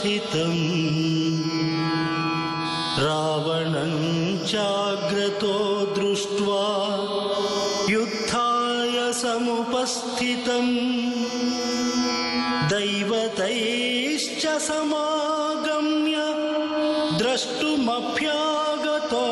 स्थितं रावणं चाग्रतो दृष्ट्वा युद्धाय समुपस्थितं दैवतैश्च समागम्य द्रष्टुमभ्यागतो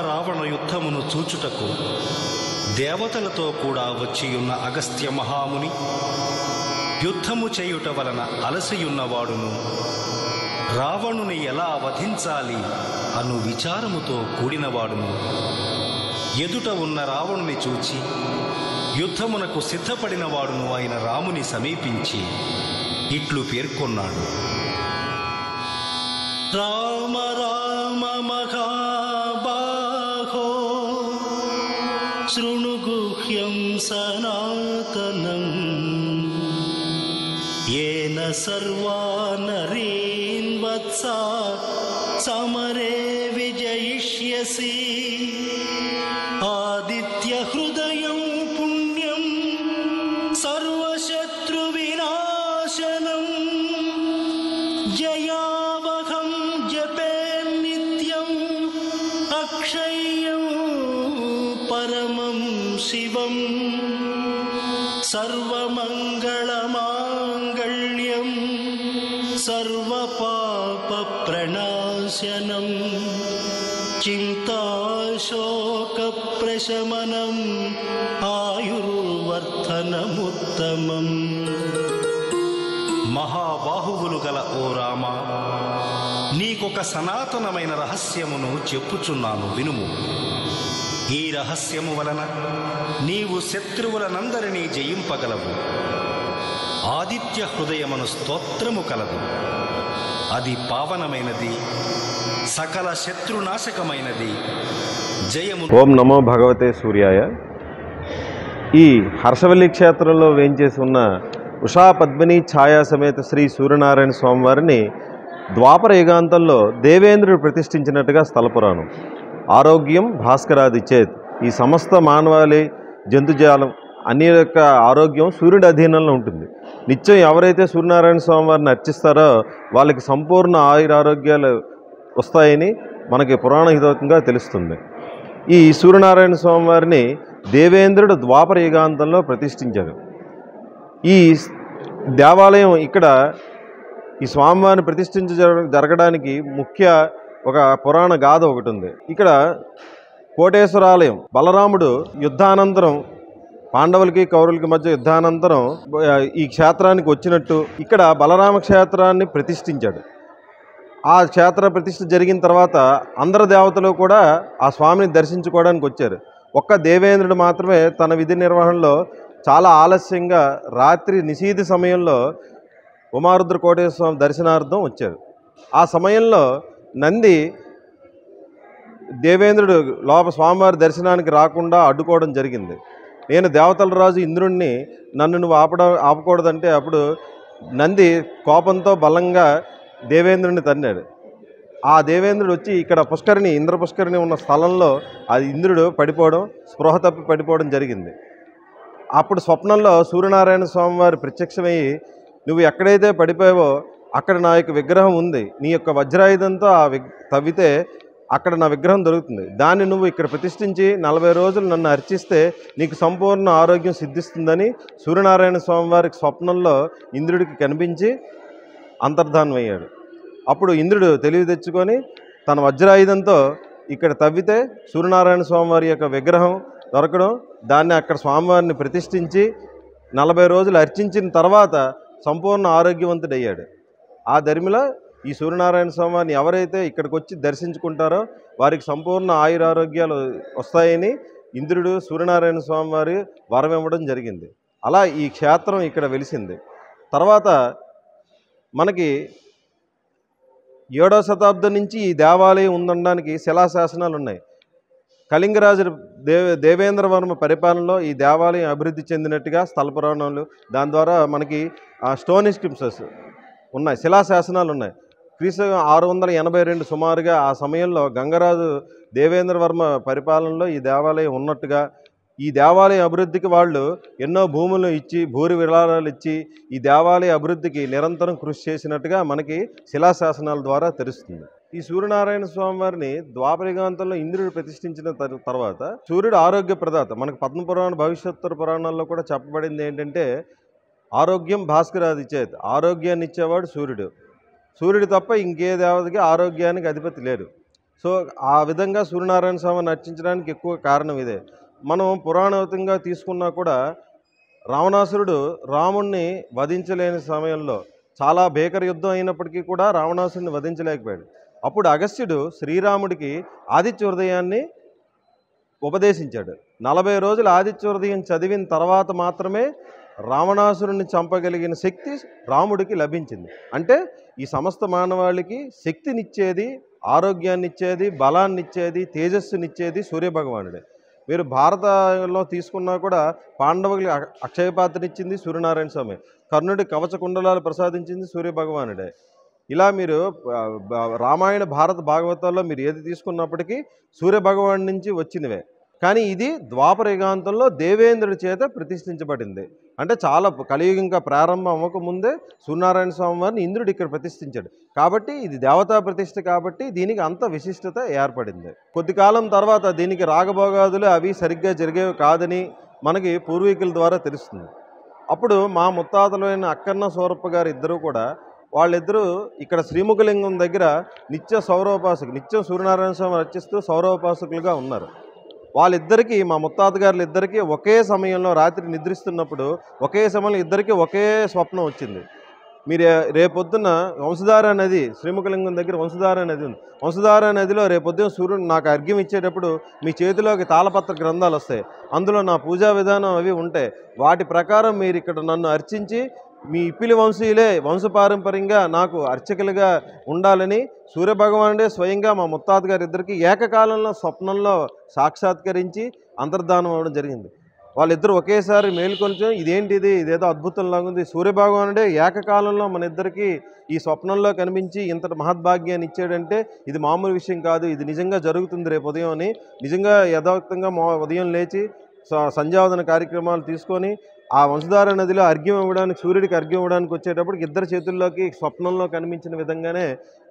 రావణ యుద్ధమును చూచుటకు దేవతలతో కూడా వచ్చియున్న అగస్త్య మహాముని యుద్ధము చేయుట వలన అలసియున్నవాడును రావణుని ఎలా వధించాలి అను విచారముతో కూడినవాడును ఎదుట ఉన్న రావణుని చూచి యుద్ధమునకు సిద్ధపడినవాడును అయిన రాముని సమీపించి ఇట్లు పేర్కొన్నాడు. రామ రామ మహాబాహో శృణు గుహ్యం సనాతనం येन सर्वा नरीन् वत्सा समरे विजयिष्यसि आदित्य हृदयं पुण्यं सर्वशत्रुविनाशनं जयावहं जपे नित्यं अक्षय्यं परमं शिवं सर्वमङ्गलमाङ्गल्यं सर्वपापप्रणाशनं चिन्ताशोकप्रशमनम् आयुर्वर्धनमुत्तमम्. మహాబాహువులు గల ఓ రామ, నీకొక సనాతనమైన రహస్యమును చెప్పుచున్నాను వినుము. ఈ రహస్యము వలన నీవు శత్రువులనందరినీ జయింపగలవు. ఆదిత్య హృదయమును స్తోత్రము కలదు. అది పావనమైనది, సకల శత్రునాశకమైనది. జయము. ఓం నమో భగవతే సూర్యాయ. ఈ హర్షవల్లి క్షేత్రంలో వేంచేసి ఉన్న ఉషా పద్మిని ఛాయా సమేత శ్రీ సూర్యనారాయణ స్వామివారిని ద్వాపర యుగాంతంలో దేవేంద్రుడు ప్రతిష్ఠించినట్టుగా స్థలపురాణం. ఆరోగ్యం భాస్కరాది చేత్. ఈ సమస్త మానవాళి జంతుజాలం అన్ని యొక్క ఆరోగ్యం సూర్యుడి అధీనంలో ఉంటుంది. నిత్యం ఎవరైతే సూర్యనారాయణ స్వామివారిని అర్చిస్తారో వాళ్ళకి సంపూర్ణ ఆయురారోగ్యాలు వస్తాయని మనకి పురాణహితంగా తెలుస్తుంది. ఈ సూర్యనారాయణ స్వామివారిని దేవేంద్రుడు ద్వాపర యుగాంతంలో ప్రతిష్ఠించారు. ఈ దేవాలయం ఇక్కడ ఈ స్వామివారిని జరగడానికి ముఖ్య ఒక పురాణ గాథ ఒకటి ఉంది. ఇక్కడ కోటేశ్వరాలయం బలరాముడు యుద్ధానంతరం పాండవులకి కౌరవులకి మధ్య యుద్ధానంతరం ఈ క్షేత్రానికి వచ్చినట్టు ఇక్కడ బలరామ క్షేత్రాన్ని ప్రతిష్ఠించాడు. ఆ క్షేత్ర ప్రతిష్ఠ జరిగిన తర్వాత అందరు దేవతలు కూడా ఆ స్వామిని దర్శించుకోవడానికి వచ్చారు. ఒక్క దేవేంద్రుడు మాత్రమే తన విధి నిర్వహణలో చాలా ఆలస్యంగా రాత్రి నిశీధి సమయంలో ఉమారుద్ర కోటేశ్వర స్వామి దర్శనార్థం వచ్చారు. ఆ సమయంలో నంది దేవేంద్రుడు స్వామివారి దర్శనానికి రాకుండా అడ్డుకోవడం జరిగింది. నేను దేవతల రాజు ఇంద్రుణ్ణి, నన్ను నువ్వు ఆపకూడదంటే అప్పుడు నంది కోపంతో బలంగా దేవేంద్రుడిని తన్నాడు. ఆ దేవేంద్రుడు వచ్చి ఇక్కడ పుష్కరిణి ఇంద్ర పుష్కరిణి ఉన్న స్థలంలో అది ఇంద్రుడు పడిపోవడం, స్పృహ తప్పి పడిపోవడం జరిగింది. అప్పుడు స్వప్నంలో సూర్యనారాయణ స్వామివారి ప్రత్యక్షమయ్యి, నువ్వు ఎక్కడైతే పడిపోయావో అక్కడ నా యొక్క విగ్రహం ఉంది, నీ యొక్క వజ్రాయుధంతో తవ్వితే అక్కడ నా విగ్రహం దొరుకుతుంది, దాన్ని నువ్వు ఇక్కడ ప్రతిష్ఠించి 40 రోజులు నన్ను అర్చిస్తే నీకు సంపూర్ణ ఆరోగ్యం సిద్ధిస్తుందని సూర్యనారాయణ స్వామివారికి స్వప్నంలో ఇంద్రుడికి కనిపించి అంతర్ధానమయ్యాడు. అప్పుడు ఇంద్రుడు తెలివి తెచ్చుకొని తన వజ్రాయుధంతో ఇక్కడ తవ్వితే సూర్యనారాయణ స్వామివారి యొక్క విగ్రహం దొరకడం, దాన్ని అక్కడ స్వామివారిని ప్రతిష్ఠించి 40 రోజులు అర్చించిన తర్వాత సంపూర్ణ ఆరోగ్యవంతుడయ్యాడు. ఆ ధర్మిలో ఈ సూర్యనారాయణ స్వామిని ఎవరైతే ఇక్కడికి వచ్చి దర్శించుకుంటారో వారికి సంపూర్ణ ఆయురారోగ్యాలు వస్తాయని ఇంద్రుడు సూర్యనారాయణ స్వామి వారి వరం ఇవ్వడం జరిగింది. అలా ఈ క్షేత్రం ఇక్కడ వెలిసింది. తర్వాత మనకి 7వ శతాబ్దం నుంచి ఈ దేవాలయం ఉందనడానికి శిలాశాసనాలు ఉన్నాయి. కళింగరాజు దేవేంద్రవర్మ పరిపాలనలో ఈ దేవాలయం అభివృద్ధి చెందినట్టుగా స్థల పురాణాలు, దాని ద్వారా మనకి స్టోన్ ఇన్స్క్రిప్షన్స్ ఉన్నాయి, శిలాశాసనాలు ఉన్నాయి. క్రీస్తు 682 సుమారుగా ఆ సమయంలో గంగరాజు దేవేంద్రవర్మ పరిపాలనలో ఈ దేవాలయం ఉన్నట్టుగా, ఈ దేవాలయ అభివృద్ధికి వాళ్ళు ఎన్నో భూములు ఇచ్చి భూరి విరాళాలు ఇచ్చి ఈ దేవాలయ అభివృద్ధికి నిరంతరం కృషి చేసినట్టుగా మనకి శిలాశాసనాల ద్వారా తెలుస్తుంది. ఈ సూర్యనారాయణ స్వామి వారిని ద్వాపరయుగాంతంలో ఇంద్రుడు ప్రతిష్ఠించిన తర్వాత సూర్యుడు ఆరోగ్య ప్రదాత. మనకు పద్మపురాణ భవిష్యత్తు పురాణాల్లో కూడా చెప్పబడింది ఏంటంటే ఆరోగ్యం భాస్కరాది చేత్, ఆరోగ్యాన్ని ఇచ్చేవాడు సూర్యుడు. సూర్యుడు తప్ప ఇంకే దేవతకి ఆరోగ్యానికి అధిపతి లేడు. సో ఆ విధంగా సూర్యనారాయణ స్వామిని అర్చించడానికి ఎక్కువ కారణం ఇదే. మనం పురాణవతంగా తీసుకున్నా కూడా రావణాసురుడు రాముణ్ణి వధించలేని సమయంలో చాలా భీకర యుద్ధం అయినప్పటికీ కూడా రావణాసురుడిని వధించలేకపోయాడు. అప్పుడు అగస్త్యుడు శ్రీరాముడికి ఆదిత్య హృదయాన్ని ఉపదేశించాడు. 40 రోజులు ఆదిత్య హృదయం చదివిన తర్వాత మాత్రమే రావణాసురుణ్ణి చంపగలిగిన శక్తి రాముడికి లభించింది. అంటే ఈ సమస్త మానవాళికి శక్తినిచ్చేది, ఆరోగ్యాన్నిచ్చేది, బలాన్నిచ్చేది, తేజస్సునిచ్చేది సూర్యభగవానుడే. మీరు భారతంలో తీసుకున్నా కూడా పాండవులకి అక్షయపాత్రనిచ్చింది సూర్యనారాయణ స్వామి, కర్ణుడి కవచ కుండలాలు ప్రసాదించింది సూర్యభగవానుడే. ఇలా మీరు రామాయణ భారత భాగవతాల్లో మీరు ఏది తీసుకున్నప్పటికీ సూర్యభగవాను నుంచి వచ్చినవే. కానీ ఇది ద్వాపర యుగాంతంలో దేవేంద్రుడి చేత ప్రతిష్ఠించబడింది. అంటే చాలా కలియుగం ఇంకా ప్రారంభం అవ్వకముందే సూర్యనారాయణ స్వామి వారిని ఇంద్రుడు ఇక్కడ ప్రతిష్ఠించాడు. కాబట్టి ఇది దేవతా ప్రతిష్ఠ, కాబట్టి దీనికి అంత విశిష్టత ఏర్పడింది. కొద్ది కాలం తర్వాత దీనికి రాగభోగాదులు అవి సరిగ్గా జరిగేవి కాదని మనకి పూర్వీకుల ద్వారా తెలుస్తుంది. అప్పుడు మా ముత్తాతలైన అక్కన్న సూరప్ప గారు ఇద్దరు కూడా వాళ్ళిద్దరూ ఇక్కడ శ్రీముఖలింగం దగ్గర నిత్య నిత్యం సూర్యనారాయణ స్వామి రచిస్తూ సౌరవోపాసకులుగా ఉన్నారు. వాళ్ళిద్దరికీ, మా ముత్తాత గారులు ఇద్దరికీ ఒకే సమయంలో రాత్రి నిద్రిస్తున్నప్పుడు ఒకే సమయంలో ఇద్దరికీ ఒకే స్వప్నం వచ్చింది. మీరు రేపొద్దున వంశధార నది, శ్రీముఖలింగం దగ్గర వంశధార నది ఉంది. వంశధార నదిలో రేపొద్దున సూర్యుడు నాకు అర్ఘ్యం ఇచ్చేటప్పుడు మీ చేతిలోకి తాళపత్ర గ్రంథాలు వస్తాయి, అందులో నా పూజా విధానం అవి ఉంటాయి. వాటి ప్రకారం మీరు ఇక్కడ నన్ను అర్చించి మీ ఇప్పిలి వంశీయులే వంశపారంపర్యంగా నాకు అర్చకులుగా ఉండాలని సూర్యభగవానుడే స్వయంగా మా ముత్తాత గారి ఇద్దరికి ఏకకాలంలో స్వప్నంలో సాక్షాత్కరించి అంతర్ధానం అవ్వడం జరిగింది. వాళ్ళిద్దరూ ఒకేసారి మేల్కొల్చడం, ఇదేంటిది, ఇదేదో అద్భుతంలాగా ఉంది, సూర్యభగవానుడే ఏకకాలంలో మన ఇద్దరికి ఈ స్వప్నంలో కనిపించి ఇంతటి మహద్భాగ్యాన్ని ఇచ్చాడంటే ఇది మామూలు విషయం కాదు, ఇది నిజంగా జరుగుతుంది రేపు ఉదయం అని నిజంగా యథార్థంగా ఉదయం లేచి సంధ్యావదన కార్యక్రమాలు తీసుకొని ఆ వంశధార నదిలో అర్ఘ్యం ఇవ్వడానికి, సూర్యుడికి అర్ఘ్యం ఇవ్వడానికి వచ్చేటప్పటికి ఇద్దరు చేతుల్లోకి స్వప్నంలో కనిపించిన విధంగానే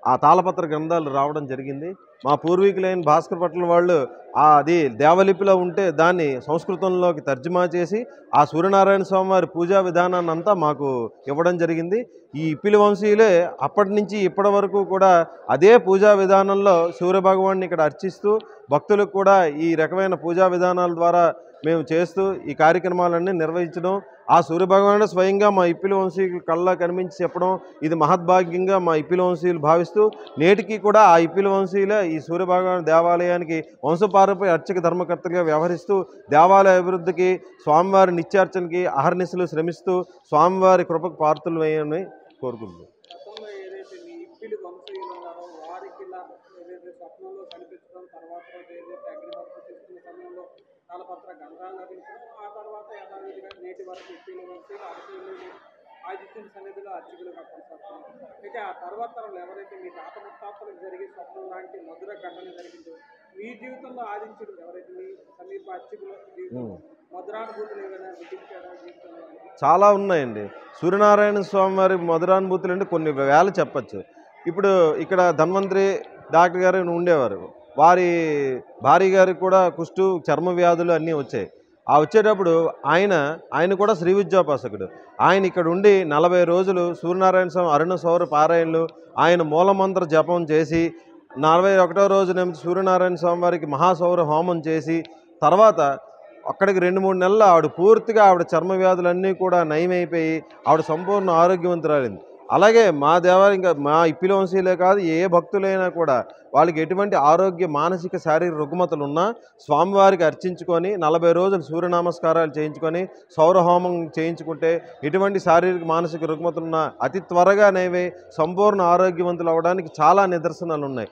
ఆ తాళపత్ర గ్రంథాలు రావడం జరిగింది. మా పూర్వీకులైన భాస్కర్ పట్ల వాళ్ళు అది దేవలిపిలో ఉంటే దాన్ని సంస్కృతంలోకి తర్జుమా చేసి ఆ సూర్యనారాయణ స్వామి వారి పూజా విధానాన్ని అంతా మాకు ఇవ్వడం జరిగింది. ఈ ఇప్పిలి వంశీయులే అప్పటి నుంచి ఇప్పటి వరకు కూడా అదే పూజా విధానంలో సూర్యభగవాన్ని ఇక్కడ అర్చిస్తూ భక్తులకు కూడా ఈ రకమైన పూజా విధానాల ద్వారా మేము చేస్తూ ఈ కార్యక్రమాలన్నీ నిర్వహించడం, ఆ సూర్యభగవానుడు స్వయంగా మా ఇప్పిలి వంశీయుల కళ్ళ కనిపించి చెప్పడం ఇది మహద్భాగ్యంగా మా ఇప్పిలి వంశీయులు భావిస్తూ నేటికి కూడా ఆ ఇప్పిలి వంశీయులే ఈ సూర్యభగవాను దేవాలయానికి వంశపారంపర్య అర్చక ధర్మకర్తలుగా వ్యవహరిస్తూ దేవాలయ అభివృద్ధికి, స్వామివారి నిత్యార్చనకి అహర్నిశలు శ్రమిస్తూ స్వామివారి కృపకు పాత్రలు వేయని కోరుకుంటున్నాం. తాళపత్ర గ్రంథాలు లభించడం, ఆ తర్వాత యథావిధిగా నేటి వరకు ఇప్పిలి వంశీ ఆదిత్యుని సన్నిధిలో అర్చకులుగా కొనసాగుతున్నారు. అయితే ఆ తర్వాత తరంలో ఎవరైతే మీ తాత ముత్తాతలకు జరిగే స్వప్నం లాంటి మధుర ఘటన జరిగిందో మీ జీవితంలో ఆదిత్యుడు ఎవరైతే మీ సమీప అర్చకుల జీవితంలో మధురానుభూతులు ఏమైనా గుర్తించారా జీవితంలో? చాలా ఉన్నాయండి. సూర్యనారాయణ స్వామి వారి మధురానుభూతులు అంటే కొన్ని వేల చెప్పచ్చు. ఇప్పుడు ఇక్కడ ధన్వంతరి డాక్టర్ గారు ఉండేవారు, వారి భార్య గారికి కూడా కుష్టు చర్మ వ్యాధులు అన్నీ వచ్చాయి. ఆ వచ్చేటప్పుడు ఆయన కూడా శ్రీ విద్యోపాసకుడు. ఆయన ఇక్కడ ఉండి 40 రోజులు సూర్యనారాయణ స్వామి అరుణ సౌర పారాయణలు, ఆయన మూలమంత్ర జపం చేసి 41వ రోజున సూర్యనారాయణ స్వామి వారికి మహాసౌర హోమం చేసి తర్వాత అక్కడికి 2-3 నెలలు ఆవిడ పూర్తిగా ఆవిడ చర్మ వ్యాధులన్నీ కూడా నయమైపోయి ఆవిడ సంపూర్ణ ఆరోగ్యవంతురాలింది. అలాగే మా దేవాలయం ఇంకా మా ఇప్పిలి వంశీయులే కాదు, ఏ భక్తులైనా కూడా వాళ్ళకి ఎటువంటి ఆరోగ్య మానసిక శారీరక రుగ్మతలు ఉన్నా స్వామివారికి అర్చించుకొని 40 రోజులు సూర్య నమస్కారాలు చేయించుకొని సౌరహోమం చేయించుకుంటే ఎటువంటి శారీరక మానసిక రుగ్మతలు ఉన్నా అతి త్వరగా నయమై సంపూర్ణ ఆరోగ్యవంతులు అవ్వడానికి చాలా నిదర్శనాలు ఉన్నాయి.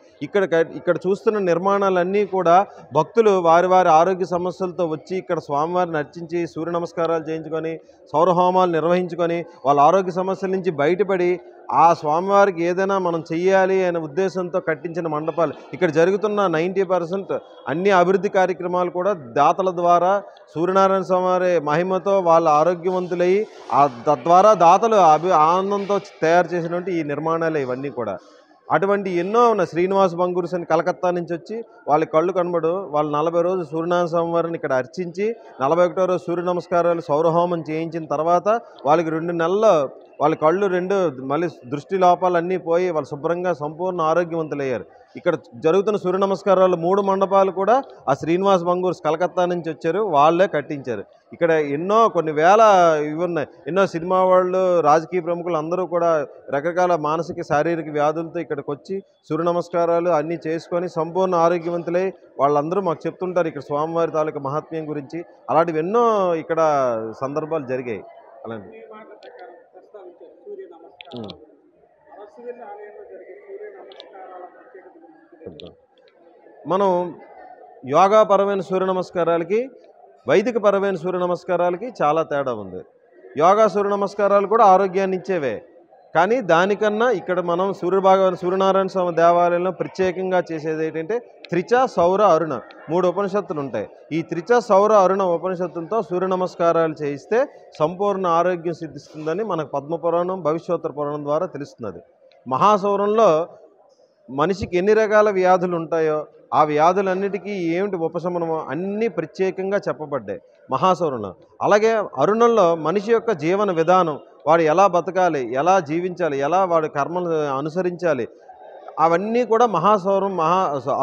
ఇక్కడ చూస్తున్న నిర్మాణాలన్నీ కూడా భక్తులు వారి వారి ఆరోగ్య సమస్యలతో వచ్చి ఇక్కడ స్వామివారిని అర్చించి సూర్య నమస్కారాలు చేయించుకొని సౌరహోమాలు నిర్వహించుకొని వాళ్ళ ఆరోగ్య సమస్యల నుంచి బయటపడి కష్టపడి ఆ స్వామివారికి ఏదైనా మనం చెయ్యాలి అనే ఉద్దేశంతో కట్టించిన మండపాలు. ఇక్కడ జరుగుతున్న 90% అన్ని అభివృద్ధి కార్యక్రమాలు కూడా దాతల ద్వారా సూర్యనారాయణ స్వామివారి మహిమతో వాళ్ళు ఆరోగ్యవంతులయ్యి తద్వారా దాతలు ఆనందంతో తయారు చేసినటువంటి ఈ నిర్మాణాలే ఇవన్నీ కూడా. అటువంటి ఎన్నో ఉన్నాయి. శ్రీనివాస్ బంగూర్స్ అని కలకత్తా నుంచి వచ్చి వాళ్ళ కళ్ళు కనబడు వాళ్ళు 40 రోజులు సూర్యనారాయణ స్వామివారిని ఇక్కడ అర్చించి 41వ రోజు సూర్య నమస్కారాలు సౌరహోమం చేయించిన తర్వాత వాళ్ళకి 2 నెలల్లో వాళ్ళ కళ్ళు 2 మళ్ళీ దృష్టి లోపాలన్నీ పోయి వాళ్ళు శుభ్రంగా సంపూర్ణ ఆరోగ్యవంతులయ్యారు. ఇక్కడ జరుగుతున్న సూర్య నమస్కారాలు 3 మండపాలు కూడా ఆ శ్రీనివాస్ బంగూర్స్ కలకత్తా నుంచి వచ్చారు, వాళ్ళే కట్టించారు. ఇక్కడ ఎన్నో కొన్ని వేల ఇవి ఉన్నాయి. ఎన్నో సినిమా వాళ్ళు, రాజకీయ ప్రముఖులు అందరూ కూడా రకరకాల మానసిక శారీరక వ్యాధులతో ఇక్కడికి వచ్చి సూర్య నమస్కారాలు అన్నీ చేసుకొని సంపూర్ణ ఆరోగ్యవంతులై వాళ్ళందరూ మాకు చెప్తుంటారు ఇక్కడ స్వామివారి తాలూకా మహాత్మ్యం గురించి. అలాంటివి ఎన్నో ఇక్కడ సందర్భాలు జరిగాయి. అలాంటి మీ మాట ప్రకారం ప్రస్తావించారు సూర్య నమస్కారాలు. అరసవెల్లి ఆలయంలో జరిగే సూర్య నమస్కారాల ప్రత్యేకత గురించి తెలియజేయండి. మనం యోగాపరమైన సూర్య నమస్కారాలకి వైదికపరమైన సూర్య నమస్కారాలకి చాలా తేడా ఉంది. యోగా సూర్య నమస్కారాలు కూడా ఆరోగ్యాన్ని ఇచ్చేవే, కానీ దానికన్నా ఇక్కడ మనం సూర్యనారాయణ స్వామి దేవాలయంలో ప్రత్యేకంగా చేసేది ఏంటంటే త్రిచ సౌర అరుణ 3 ఉపనిషత్తులు ఉంటాయి. ఈ త్రిచ సౌర అరుణ ఉపనిషత్తులతో సూర్య నమస్కారాలు చేయిస్తే సంపూర్ణ ఆరోగ్యం సిద్ధిస్తుందని మనకు పద్మపురాణం భవిష్యోత్తర పురాణం ద్వారా తెలుస్తున్నది. మహాసౌరంలో మనిషికి ఎన్ని రకాల వ్యాధులు ఉంటాయో ఆ వ్యాధులన్నిటికీ ఏమిటి ఉపశమనమో అన్నీ ప్రత్యేకంగా చెప్పబడ్డాయి మహాసౌరంలో. అలాగే అరుణంలో మనిషి యొక్క జీవన విధానం, వాడు ఎలా బతకాలి, ఎలా జీవించాలి, ఎలా వాడి కర్మలు అనుసరించాలి, అవన్నీ కూడా మహాసౌరం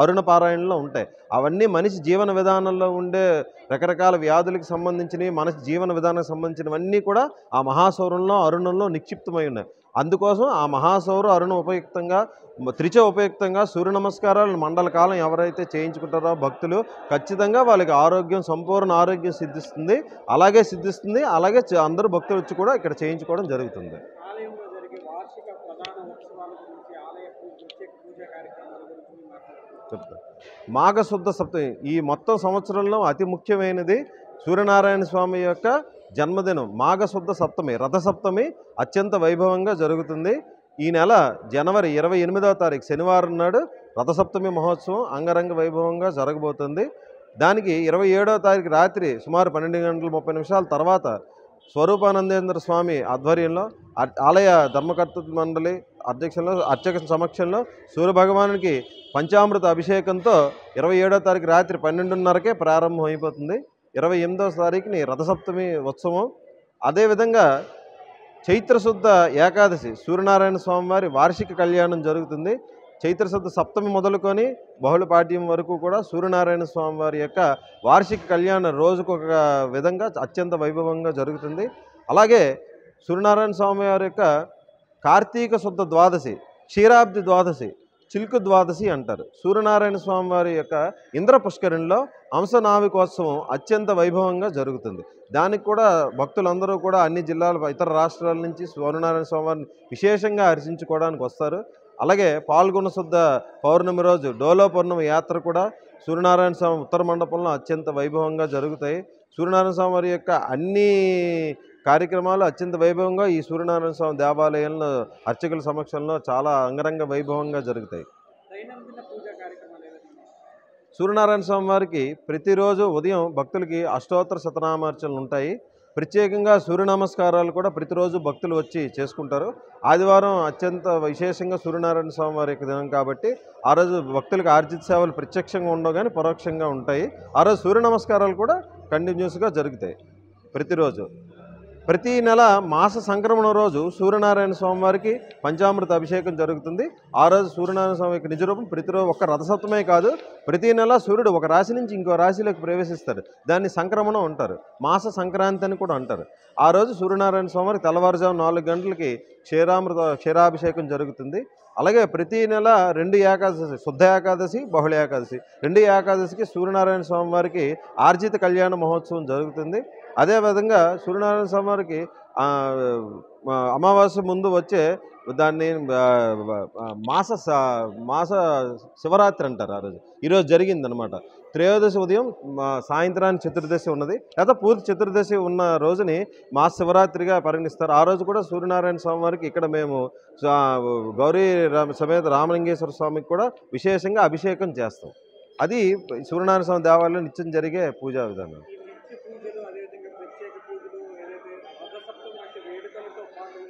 అరుణ పారాయణలో ఉంటాయి. అవన్నీ మనిషి జీవన విధానంలో ఉండే రకరకాల వ్యాధులకు సంబంధించినవి, మనిషి జీవన విధానానికి సంబంధించినవన్నీ కూడా ఆ మహాసౌరంలో అరుణంలో నిక్షిప్తమై ఉన్నాయి. అందుకోసం ఆ మహాసౌర అరుణ ఉపయుక్తంగా త్రిచ ఉపయుక్తంగా సూర్య నమస్కారాలు మండల కాలం ఎవరైతే చేయించుకుంటారో భక్తులు ఖచ్చితంగా వాళ్ళకి ఆరోగ్యం సంపూర్ణ ఆరోగ్యం సిద్ధిస్తుంది. అలాగే అందరూ భక్తులు వచ్చి కూడా ఇక్కడ చేయించుకోవడం జరుగుతుంది. ఆలయంలో జరిగే వార్షిక ప్రధాన ఉత్సవాల గురించి, ఆలయ ప్రత్యేక పూజా కార్యక్రమాల గురించి మాట్లాడుతున్నారు. చెప్తాను. మాఘశుద్ధ సప్తమి ఈ మొత్తం సంవత్సరంలో అతి ముఖ్యమైనది సూర్యనారాయణ స్వామి యొక్క జన్మదినం మాఘశుద్ధ సప్తమి, రథసప్తమి అత్యంత వైభవంగా జరుగుతుంది. ఈ నెల జనవరి 28వ తారీఖు శనివారం నాడు రథసప్తమి మహోత్సవం అంగరంగ వైభవంగా జరగబోతుంది. దానికి 27వ తారీఖు రాత్రి సుమారు 12:30 తర్వాత స్వరూపానందేంద్ర స్వామి ఆధ్వర్యంలో ఆలయ ధర్మకర్త మండలి అర్చక సమక్షంలో సూర్యభగవానునికి పంచామృత అభిషేకంతో 27వ తారీఖు రాత్రి 12:30కే ప్రారంభం అయిపోతుంది. 28వ తారీఖుని రథసప్తమి ఉత్సవం. అదేవిధంగా చైత్రశుద్ధ ఏకాదశి సూర్యనారాయణ స్వామివారి వార్షిక కళ్యాణం జరుగుతుంది. చైత్రశుద్ధ సప్తమి మొదలుకొని బహుళపాడ్యం వరకు కూడా సూర్యనారాయణ స్వామివారి యొక్క వార్షిక కళ్యాణం రోజుకొక విధంగా అత్యంత వైభవంగా జరుగుతుంది. అలాగే సూర్యనారాయణ స్వామివారి యొక్క కార్తీక శుద్ధ ద్వాదశి, క్షీరాబ్ది ద్వాదశి, చిల్కు ద్వాదశి అంటారు. సూర్యనారాయణ స్వామివారి యొక్క ఇంద్ర పుష్కరిణిలో అంశనావికోత్సవం అత్యంత వైభవంగా జరుగుతుంది. దానికి కూడా భక్తులందరూ కూడా అన్ని జిల్లాల ఇతర రాష్ట్రాల నుంచి సూర్యనారాయణ స్వామివారిని విశేషంగా అర్చించుకోవడానికి వస్తారు. అలాగే పాల్గొన శుద్ధ పౌర్ణమి రోజు డోలో పౌర్ణమి యాత్ర కూడా సూర్యనారాయణ స్వామి ఉత్తర మండపంలో అత్యంత వైభవంగా జరుగుతాయి. సూర్యనారాయణ స్వామి వారి యొక్క అన్ని కార్యక్రమాలు అత్యంత వైభవంగా ఈ సూర్యనారాయణ స్వామి దేవాలయంలో అర్చకుల సమక్షంలో చాలా అంగరంగ వైభవంగా జరుగుతాయి. దైనందిన పూజా కార్యక్రమాలు ఏదైనా సూర్యనారాయణ స్వామి వారికి ప్రతిరోజు ఉదయం భక్తులకి అష్టోత్తర శతనామార్చనలు ఉంటాయి. ప్రత్యేకంగా సూర్య నమస్కారాలు కూడా ప్రతిరోజు భక్తులు వచ్చి చేసుకుంటారు. ఆదివారం అత్యంత విశేషంగా సూర్యనారాయణ స్వామి వారి యొక్క దినం కాబట్టి ఆ రోజు భక్తులకు ఆర్జిత సేవలు ప్రత్యక్షంగా ఉండవు కానీ పరోక్షంగా ఉంటాయి. ఆ రోజు సూర్య నమస్కారాలు కూడా కంటిన్యూస్గా జరుగుతాయి ప్రతిరోజు. ప్రతి నెల మాస సంక్రమణ రోజు సూర్యనారాయణ స్వామి వారికి పంచామృత అభిషేకం జరుగుతుంది. ఆ రోజు సూర్యనారాయణ స్వామి యొక్క నిజరూపం ప్రతిరోజు ఒక్క రథసప్తమే కాదు, ప్రతి నెల సూర్యుడు ఒక రాశి నుంచి ఇంకో రాశిలోకి ప్రవేశిస్తాడు. దాన్ని సంక్రమణం అంటారు, మాస సంక్రాంతి అని కూడా అంటారు. ఆ రోజు సూర్యనారాయణ స్వామి వారికి తెల్లవారుజాము 4 గంటలకి క్షీరాభిషేకం జరుగుతుంది. అలాగే ప్రతి నెల 2 ఏకాదశి, శుద్ధ ఏకాదశి, బహుళ ఏకాదశి, 2 ఏకాదశికి సూర్యనారాయణ స్వామి వారికి ఆర్జిత కళ్యాణ మహోత్సవం జరుగుతుంది. అదేవిధంగా సూర్యనారాయణ స్వామి వారికి అమావాస్య ముందు వచ్చే దాన్ని మాస శివరాత్రి అంటారు. ఆ రోజు ఈరోజు జరిగిందనమాట. త్రయోదశి ఉదయం సాయంత్రానికి చతుర్దశి ఉన్నది, లేదా పూర్తి చతుర్దశి ఉన్న రోజుని మాస శివరాత్రిగా పరిగణిస్తారు. ఆ రోజు కూడా సూర్యనారాయణ స్వామి వారికి ఇక్కడ మేము గౌరీ సమేత రామలింగేశ్వర స్వామికి కూడా విశేషంగా అభిషేకం చేస్తాం. అది సూర్యనారాయణ స్వామి దేవాలయంలో నిత్యం జరిగే పూజా విధానం. పూజలు అదేవిధంగా ప్రత్యేక పూజలు ఏదైతే రథసప్తమి వంటి వేడుకలతో పాటు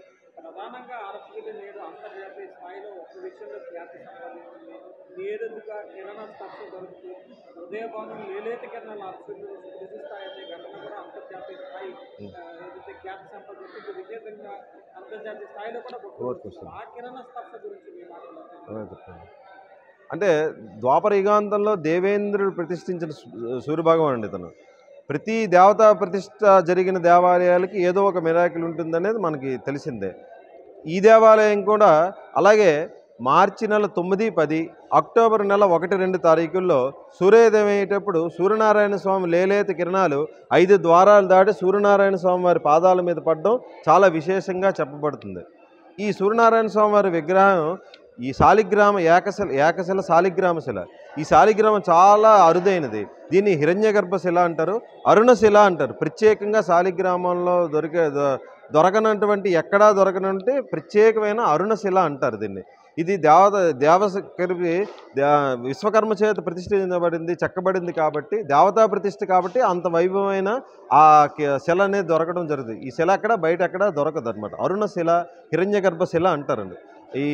ప్రధానంగా అరకులు నేడు అంతర్జాతీయ స్థాయిలో ఒక విషయంలో ఖ్యాతి సంపాదించింది. నేరుగా కిరణ స్పర్శ దొరుకుతూ హృదయభాగం లేలేత కిరణాలు అరకులు సృష్టిస్తాయనే ఘటన కూడా అంతర్జాతీయ స్థాయి ఏదైతే ఖ్యాతి సంపాదించింది విజేతంగా అంతర్జాతీయ స్థాయిలో కూడా ఆ కిరణ స్పర్శ గురించి మీ మాట్లాడుతున్నారు. అంటే ద్వాపర యుగాంతంలో దేవేంద్రుడు ప్రతిష్ఠించిన సూర్యభగవానుడు అండి. తను ప్రతి దేవతా ప్రతిష్ఠ జరిగిన దేవాలయాలకి ఏదో ఒక మిరాకిల్ ఉంటుందనేది మనకి తెలిసిందే. ఈ దేవాలయం కూడా అలాగే మార్చి నెల 9, 10, అక్టోబర్ నెల 1, 2 తారీఖుల్లో సూర్యోదయం అయ్యేటప్పుడు సూర్యనారాయణ స్వామి లేలేత కిరణాలు 5 ద్వారాలు దాటి సూర్యనారాయణ స్వామి వారి పాదాల మీద పడడం చాలా విశేషంగా చెప్పబడుతుంది. ఈ సూర్యనారాయణ స్వామి వారి విగ్రహం ఈ శాలిగ్రామ ఏకశిల శాలిగ్రామ శిల. ఈ శాలిగ్రామం చాలా అరుదైనది. దీన్ని హిరణ్యగర్భ శిల అంటారు, అరుణశిల అంటారు. ప్రత్యేకంగా శాలిగ్రామంలో దొరకనటువంటి ఎక్కడా దొరకనంటే ప్రత్యేకమైన అరుణశిల అంటారు దీన్ని. ఇది విశ్వకర్మ చేత ప్రతిష్ఠించబడింది, చెక్కబడింది కాబట్టి దేవతా ప్రతిష్ఠ కాబట్టి అంత వైభవమైన ఆ శిల అనేది దొరకడం జరుగుతుంది. ఈ శిల ఎక్కడ బయట ఎక్కడ దొరకదు అనమాట. అరుణశిల, హిరణ్యగర్భ శిల అంటారండి. ఈ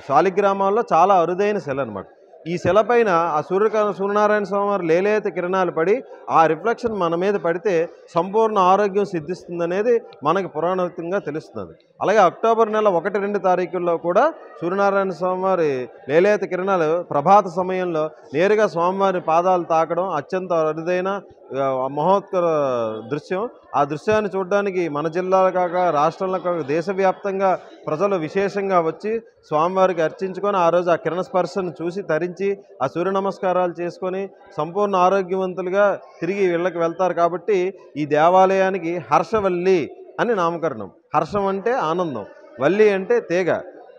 శాలిగ్రామాల్లో చాలా అరుదైన శిల అనమాట. ఈ శిల పైన ఆ సూర్యనారాయణ స్వామి వారి లేలేత కిరణాలు పడి ఆ రిఫ్లెక్షన్ మన మీద పడితే సంపూర్ణ ఆరోగ్యం సిద్ధిస్తుందనేది మనకి పురాణోక్తంగా తెలుస్తుంది. అలాగే అక్టోబర్ నెల 1, 2 తారీఖుల్లో కూడా సూర్యనారాయణ స్వామివారి లేలేత కిరణాలు ప్రభాత సమయంలో నేరుగా స్వామివారి పాదాలు తాకడం అత్యంత అరుదైన మహోత్కర దృశ్యం. ఆ దృశ్యాన్ని చూడడానికి మన జిల్లాలో కాక రాష్ట్రంలో కాక దేశవ్యాప్తంగా ప్రజలు విశేషంగా వచ్చి స్వామివారికి అర్చించుకొని ఆ రోజు ఆ కిరణ స్పర్శను చూసి తరించి ఆ సూర్య నమస్కారాలు చేసుకొని సంపూర్ణ ఆరోగ్యవంతులుగా తిరిగి ఇళ్ళకి వెళ్తారు. కాబట్టి ఈ దేవాలయానికి హర్షవల్లి అని నామకరణం. హర్షం అంటే ఆనందం, వల్లి అంటే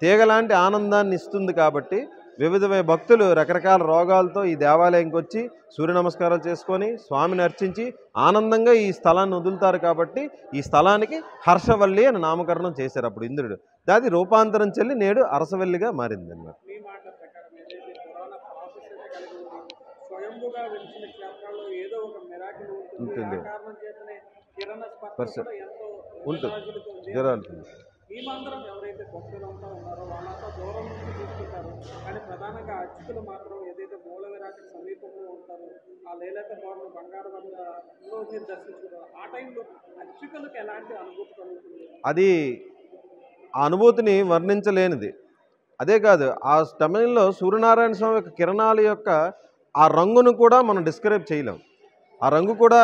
తీగ లాంటి ఆనందాన్ని ఇస్తుంది. కాబట్టి వివిధమైన భక్తులు రకరకాల రోగాలతో ఈ దేవాలయంకి వచ్చి సూర్య నమస్కారాలు చేసుకొని స్వామిని అర్చించి ఆనందంగా ఈ స్థలాన్ని వదులుతారు. కాబట్టి ఈ స్థలానికి హర్షవల్లి అని నామకరణం చేశారు అప్పుడు ఇంద్రుడు. దాది రూపాంతరం చెల్లి నేడు అరసవల్లిగా మారింది అన్నమాట. మీ మాట ప్రకారం ఏదైతే పురాణ ప్రాసెస్ కలిగి స్వయంభుగా వెలిసిన క్షేత్రాల్లో ఏదో ఒక మిరాకిల్ ఉంటుంది. ఆ కారణం చేతనే కిరణ స్పర్శ కూడా ఎంతో జరుగుతుంది. మేమందరం ఎవరైతే భక్తులు అంతా ఉన్నారో వాళ్ళంతా దూరం నుంచి చూస్తుంటారు. కానీ ప్రధానంగా అర్చకులు మాత్రం ఏదైతే మూల విరాటికి సమీపంలో ఉంటారో ఆ లేలేత గోడలు బంగారు వల్ల మీరు దర్శించుకుంటారు. ఆ టైంలో అర్చకులకు ఎలాంటి అనుభూతి కలుగుతుంది? అది ఆ అనుభూతిని వర్ణించలేనిది. అదే కాదు, ఆ సమయంలో సూర్యనారాయణ స్వామి యొక్క కిరణాల యొక్క ఆ రంగును కూడా మనం డిస్క్రైబ్ చేయలేం. ఆ రంగు కూడా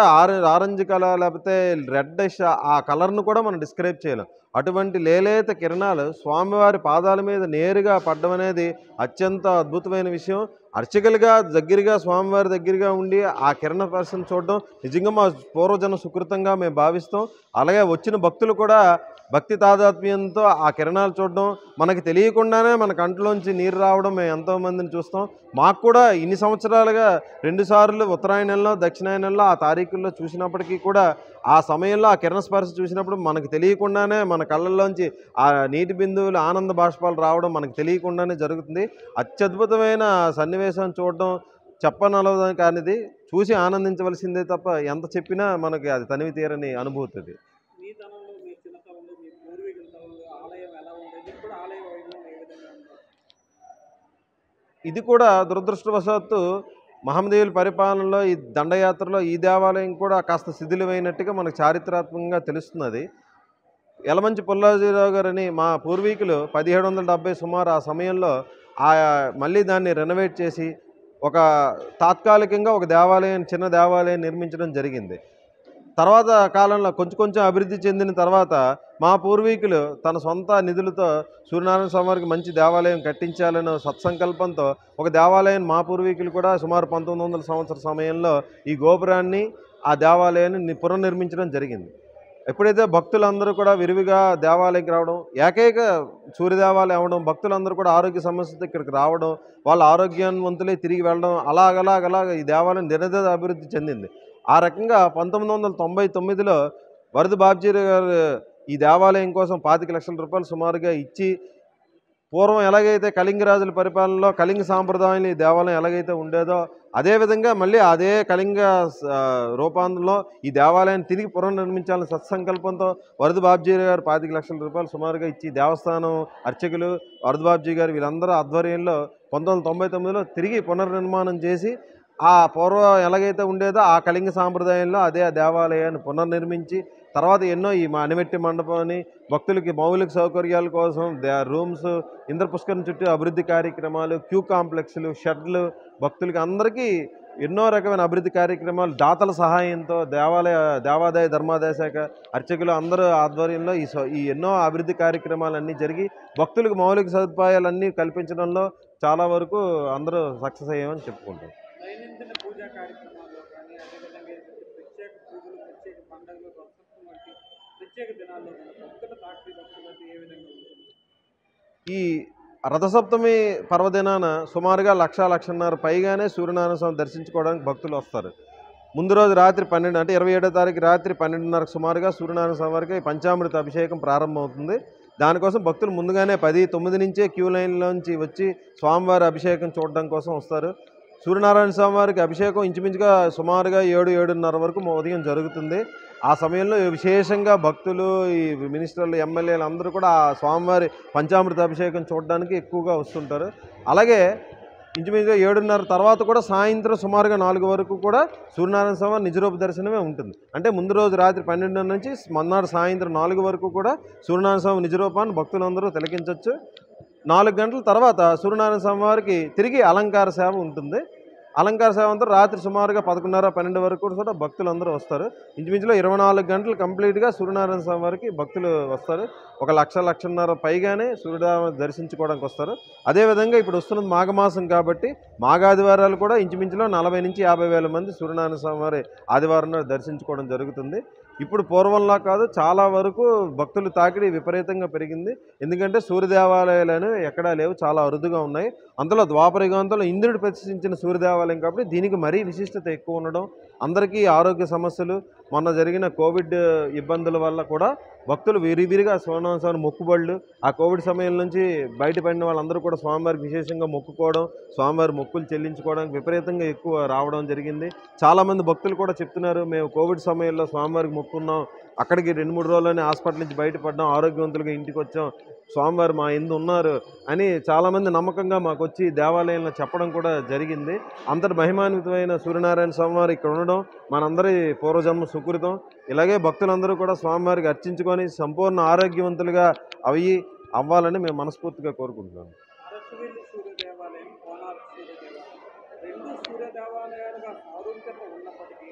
ఆరెంజ్ కలర్ లేకపోతే రెడ్డిష్ ఆ కలర్ను కూడా మనం డిస్క్రైబ్ చేయలేం. అటువంటి లేలేత కిరణాలు స్వామివారి పాదాల మీద నేరుగా పడడం అనేది అత్యంత అద్భుతమైన విషయం. అర్చకులుగా దగ్గరగా స్వామివారి దగ్గరగా ఉండి ఆ కిరణ స్పర్శను చూడడం నిజంగా మా పూర్వజన సుకృతంగా మేము భావిస్తాం. అలాగే వచ్చిన భక్తులు కూడా భక్తి తాదాత్మ్యంతో ఆ కిరణాలు చూడడం, మనకి తెలియకుండానే మన కంట్లోంచి నీరు రావడం మేము ఎంతోమందిని చూస్తాం. మాకు కూడా ఇన్ని సంవత్సరాలుగా 2 సార్లు ఉత్తరాయణంలో దక్షిణాయనంలో ఆ తారీఖుల్లో చూసినప్పటికీ కూడా ఆ సమయంలో ఆ కిరణ స్పర్శ చూసినప్పుడు మనకు తెలియకుండానే మన కళ్ళల్లోంచి ఆ నీటి బిందువులు ఆనంద బాష్పాలు రావడం మనకు తెలియకుండానే జరుగుతుంది. అత్యద్భుతమైన సన్నివేశం చూడడం చెప్పనలవడం కానిది, చూసి ఆనందించవలసిందే తప్ప ఎంత చెప్పినా మనకి అది తనివి తీరని అనుభూతి. ఇది కూడా దురదృష్టవశాత్తు మహమ్మదీయుల పరిపాలనలో ఈ దండయాత్రలో ఈ దేవాలయం కూడా కాస్త శిథిలమైనట్టుగా మనకు చారిత్రాత్మకంగా తెలుస్తున్నది. యలమంచి పుల్లాజీరావు గారని మా పూర్వీకులు 1770 సుమారు ఆ సమయంలో మళ్ళీ దాన్ని రెనోవేట్ చేసి ఒక తాత్కాలికంగా ఒక దేవాలయం చిన్న దేవాలయం నిర్మించడం జరిగింది. తర్వాత కాలంలో కొంచెం కొంచెం అభివృద్ధి చెందిన తర్వాత మా పూర్వీకులు తన సొంత నిధులతో సూర్యనారాయణ స్వామి వారికి మంచి దేవాలయం కట్టించాలనే సత్సంకల్పంతో ఒక దేవాలయం మా పూర్వీకులు కూడా సుమారు 1900 సంవత్సర సమయంలో ఈ గోపురాన్ని ఆ దేవాలయాన్ని పునర్నిర్మించడం జరిగింది. ఎప్పుడైతే భక్తులందరూ కూడా విరివిగా దేవాలయంకి రావడం, ఏకైక సూర్యదేవాలయం అవ్వడం, భక్తులందరూ కూడా ఆరోగ్య సమస్యలతో ఇక్కడికి రావడం, వాళ్ళ ఆరోగ్యవంతులే తిరిగి వెళ్ళడం, అలాగ ఈ దేవాలయం దినదిన అభివృద్ధి చెందింది. ఆ రకంగా 1999లో వరద బాబ్జీ గారు ఈ దేవాలయం కోసం 25 లక్షల రూపాయలు సుమారుగా ఇచ్చి, పూర్వం ఎలాగైతే కళింగరాజుల పరిపాలనలో కళింగ సాంప్రదాయం ఈ దేవాలయం ఎలాగైతే ఉండేదో అదేవిధంగా మళ్ళీ అదే కళింగ రూపాంతరంలో ఈ దేవాలయాన్ని తిరిగి పునర్నిర్మించాలని సత్సంకల్పంతో వరద బాబ్జీ గారు 25 లక్షల రూపాయలు సుమారుగా ఇచ్చి దేవస్థానం అర్చకులు వరద బాబ్జీ గారు వీళ్ళందరూ ఆధ్వర్యంలో 1999లో తిరిగి పునర్నిర్మాణం చేసి ఆ పూర్వం ఎలాగైతే ఉండేదో ఆ కళింగ సాంప్రదాయంలో అదే ఆ దేవాలయాన్ని పునర్నిర్మించి తర్వాత ఎన్నో ఈ అనిమెట్టి మండపాన్ని భక్తులకి మౌలిక సౌకర్యాల కోసం రూమ్స్, ఇంద్రపుష్కరం చుట్టూ అభివృద్ధి కార్యక్రమాలు, క్యూ కాంప్లెక్స్లు, షెడ్లు, భక్తులకి అందరికీ ఎన్నో రకమైన అభివృద్ధి కార్యక్రమాలు దాతల సహాయంతో దేవాదాయ ధర్మాదాయ శాఖ అర్చకులు అందరూ ఆధ్వర్యంలో ఈ ఎన్నో అభివృద్ధి కార్యక్రమాలన్నీ జరిగి భక్తులకు మౌలిక సదుపాయాలన్నీ కల్పించడంలో చాలా వరకు అందరూ సక్సెస్ అయ్యామని చెప్పుకుంటాం. దైనందిన పూజా కార్యక్రమాల్లో కానీ అదేవిధంగా ప్రత్యేక పూజలు, ప్రత్యేక పండుగలు, రథోత్సవం వంటి ప్రత్యేక దినాల్లో కానీ భక్తుల తాకిడి భక్తులకి ఏ విధంగా ఉంటుంది? ఈ రథసప్తమి పర్వదినాన సుమారుగా 1,00,000-1,50,000 పైగానే సూర్యనారాయణ స్వామి దర్శించుకోవడానికి భక్తులు వస్తారు. ముందు రోజు రాత్రి 12 అంటే 27వ తారీఖు రాత్రి 12:30 సుమారుగా సూర్యనారాయణ స్వామి వారికి పంచామృత అభిషేకం ప్రారంభమవుతుంది. దానికోసం భక్తులు ముందుగానే 10-9 నుంచే క్యూ లైన్లోంచి వచ్చి స్వామివారి అభిషేకం చూడడం కోసం వస్తారు. సూర్యనారాయణ స్వామి వారికి అభిషేకం ఇంచుమించుగా సుమారుగా 7-7:30 వరకు ఉదయం జరుగుతుంది. ఆ సమయంలో విశేషంగా భక్తులు, ఈ మినిస్టర్లు, ఎమ్మెల్యేలు అందరూ కూడా ఆ స్వామివారి పంచామృత అభిషేకం చూడడానికి ఎక్కువగా వస్తుంటారు. అలాగే ఇంచుమించుగా 7:30 తర్వాత కూడా సాయంత్రం సుమారుగా 4 వరకు కూడా సూర్యనారాయణ స్వామి నిజరూప దర్శనమే ఉంటుంది. అంటే ముందు రోజు రాత్రి 12 నుంచి మన్నాడు సాయంత్రం 4 వరకు కూడా సూర్యనారాయణ స్వామి నిజరూపాన్ని భక్తులందరూ తిలకించవచ్చు. 4 గంటల తర్వాత సూర్యనారాయణ స్వామి వారికి తిరిగి అలంకార సేవ ఉంటుంది. అలంకార సేవ అంతా రాత్రి సుమారుగా 11:30-12 వరకు కూడా భక్తులందరూ వస్తారు. ఇంచుమించులో 24 గంటలు కంప్లీట్గా సూర్యనారాయణ స్వామి వారికి భక్తులు వస్తారు. 1,00,000-1,50,000 పైగానే సూర్యనారాయణ దర్శించుకోవడానికి వస్తారు. అదేవిధంగా ఇప్పుడు వస్తున్నది మాఘమాసం కాబట్టి మాఘాదివారాలు కూడా ఇంచుమించులో 40,000-50,000 మంది సూర్యనారాయణ స్వామి వారి ఆదివారం దర్శించుకోవడం జరుగుతుంది. ఇప్పుడు పూర్వంలా కాదు, చాలా వరకు భక్తులు తాకిడి విపరీతంగా పెరిగింది. ఎందుకంటే సూర్య దేవాలయాలు ఎక్కడా లేవు, చాలా అరుదుగా ఉన్నాయి. అందులో ద్వాపర యుగాంతంలో ఇంద్రుడు ప్రతిష్ఠించిన సూర్య దేవాలయం కాబట్టి దీనికి మరీ విశిష్టత ఎక్కువ ఉండడం, అందరికీ ఆరోగ్య సమస్యలు, మొన్న జరిగిన కోవిడ్ ఇబ్బందుల వల్ల కూడా భక్తులు విరివిరిగా సూర్యనారాయణ స్వామి మొక్కుబళ్ళు, ఆ కోవిడ్ సమయం నుంచి బయటపడిన వాళ్ళందరూ కూడా స్వామివారికి విశేషంగా మొక్కుకోవడం, స్వామివారి మొక్కులు చెల్లించుకోవడానికి విపరీతంగా ఎక్కువ రావడం జరిగింది. చాలామంది భక్తులు కూడా చెప్తున్నారు, మేము కోవిడ్ సమయంలో స్వామివారికి మొక్కున్నాం, అక్కడికి 2-3 రోజుల్లోనే హాస్పిటల్ నుంచి బయటపడ్డాం, ఆరోగ్యవంతులుగా ఇంటికి వచ్చాం, స్వామివారు మా ఎందు ఉన్నారు అని చాలామంది నమ్మకంగా మాకు వచ్చి దేవాలయంలో చెప్పడం కూడా జరిగింది. అంతటి మహిమాన్వితమైన సూర్యనారాయణ స్వామివారు ఇక్కడ ఉండడం మనందరి పూర్వజన్మ సుకృతం. ఇలాగే భక్తులందరూ కూడా స్వామివారికి అర్చించుకొని సంపూర్ణ ఆరోగ్యవంతులుగా అవ్వాలని మేము మనస్ఫూర్తిగా కోరుకుంటున్నాం. అరసవెల్లి సూర్య దేవాలయం, కోనార్క్ సూర్య దేవాలయం 2 సూర్య దేవాలయాలుగా సారూప్యత ఉన్నప్పటికీ